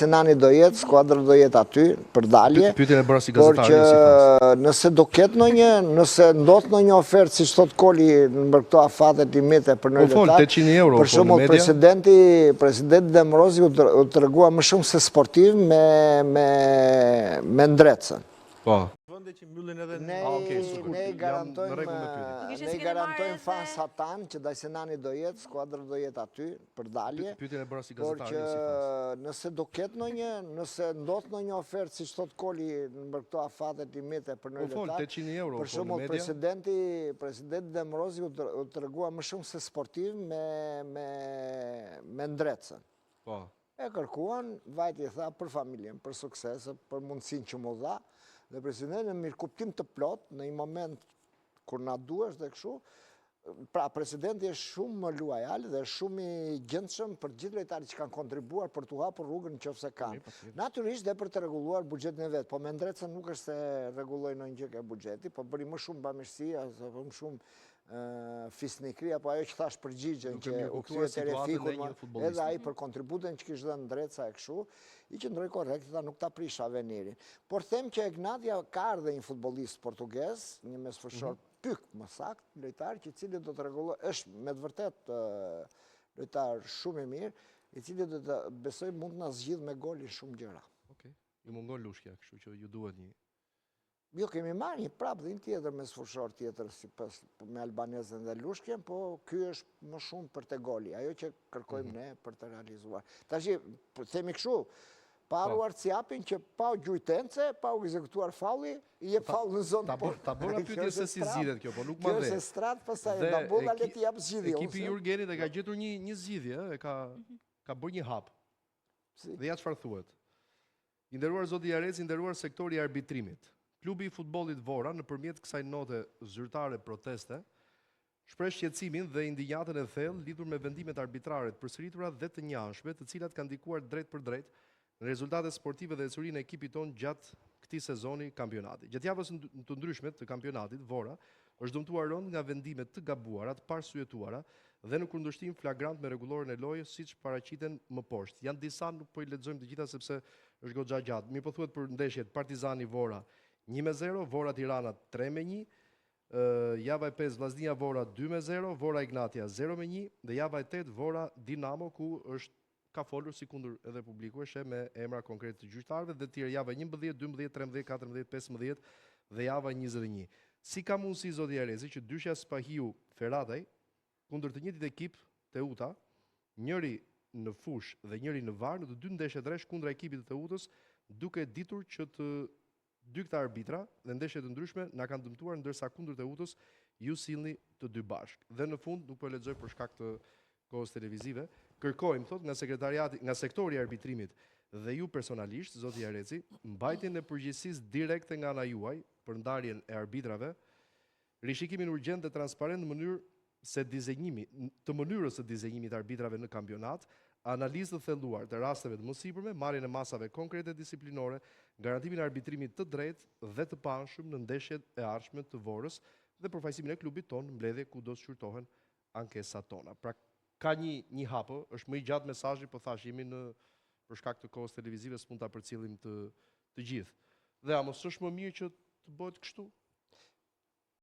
Senani do jetë, skuadra do jetë aty për dalje, Pyetjen e bëra si por gazetari që si fas. nëse do ketë nëse ndodh ndonjë ofertë si thot Koli në këto afate limite për në fol 800 euro për shembull presidenti Demrozi u tregua më shumë se sportiv me ndrecën. Po. Që mbyllin edhe Ne garantojmë fans atan që Senani do jetë, skuadra do jetë aty për dalje. Pyetjen e bëra si Por gazetari që si fas. nëse do ketë nëse ndodh ndonjë ofertë si thot Koli në këto afate limite për në fol 800 euro për shembull presidenti Demrozi u tregua më shumë se sportiv me ndrecën. Po. E kërkuan, vajti tha për familjen, për suksese, për mundësinë që mu dha. Dhe presidenti në mirë kuptim të plot, në një moment kur na duesh dhe kështu, pra presidenti është shumë më luajal dhe shumë i gjendshëm për gjithë lojtarët që kanë kontribuar për t'u hapur rrugën nëse kanë. Natyrisht dhe për të rregulluar buxhetin e vet, po me ndrecën nuk është se rregulloi ndonjë gjë ke buxheti, po bëri më shumë bamirësi, apo më shumë fisnikri, apo ajo që thash përgjigjen që u kthye te Refiku edhe ai për kontributën që kishte dhënë ndreca e kështu, i qëndroi korrekt, tha nuk ta prish Avenirin. Por them që Egnatia ka ardhe një futbollist portugez, një mesfushor pyk më sakt, lojtar që i cili do të rregulloj, është me të vërtet lojtar shumë i mirë, i cili do të besoj mund të na zgjidh me golin shumë gjëra. Okej. Ju mungon lushkja, kështu që ju duhet një. Jo, kemi marrë një prapë dhe një tjetër mesfushor tjetër me albanezën dhe lushkjen, po ky është më shumë për te goli, ajo që kërkojmë ne për të realizuar. Tashi, themi kështu, paruar Ciapin që pa u gjujtence, pa u ekzekutuar falli, i jep fall në zonë. Ta bëra pyetje se si zgjidhet kjo, po nuk ma dhe. Kjo është strat, pastaj ta bolla le të jap zgjidhje. Ekipi Jurgenit e ka gjetur një zgjidhje, ka bërë një hap. Dhe ja çfarë thuhet. I nderuar zoti Jareci, i nderuar sektori i arbitrimit. Klubi i futbollit Vora, nëpërmjet kësaj note zyrtare proteste, shpreh shqetësimin dhe indinjatën e thellë lidhur me vendimet arbitrare të përsëritura dhe të njëanshme, të cilat kanë ndikuar drejt për drejt në rezultatet sportive dhe ecurinë e ekipit ton gjatë këtij sezoni kampionati. Gjatë javës të ndryshme të kampionatit, Vora është dëmtuar rënd nga vendime të gabuara, të parsyetuara dhe në kundërshtim flagrant me rregulloren e lojës, siç paraqiten më poshtë. Janë disa, nuk po i lexojmë të gjitha sepse është goxha gjatë. Mirë po thuhet për ndeshjet Partizani Vora 1-0, Vora Tirana 3-1, java e 5 Vllaznia Vora 2-0, Vora Ignatia 0-1 dhe java e 8 Vora Dinamo ku ka folur si kundër edhe publiku është me emra konkret të gjyqtarëve dhe tjerë java 11, 12, 13, 14, 15 dhe java 21. Si ka mundësi zoti Jareci që dyshja Spahiu Ferataj kundër të njëjtit ekip Teuta, njëri në fush dhe njëri në var në të dy ndeshjet rresh kundra ekipit të Teutës, duke ditur që dy këta arbitra dhe ndeshje të ndryshme na kanë dëmtuar, ndërsa kundër Teutës ju sillni të dy bashk. Dhe në fund, nuk po e lexoj për shkak të kohës televizive, kërkojmë thot nga sekretariati, nga sektori i arbitrimit dhe ju personalisht, zoti Jareci, mbajtjen e përgjegjësisë direkte nga ana juaj për ndarjen e arbitrave, rishikimin urgjent dhe transparent në mënyrës së dizenjimit të arbitrave në kampionat, analizë të thelluar të rasteve të mësipërme, marrjen e masave konkrete disiplinore, garantimin e arbitrimit të drejtë dhe të panshëm në ndeshjet e ardhshme të Vorës dhe përfaqësimin e klubit ton në mbledhje ku do të shqyrtohen ankesat tona. Pra ka një hapë, është më i gjatë mesazhi, po thash jemi për shkak të kohës televizive s'mund ta përcjellim të gjithë. Dhe a mos është më mirë që të bëhet kështu?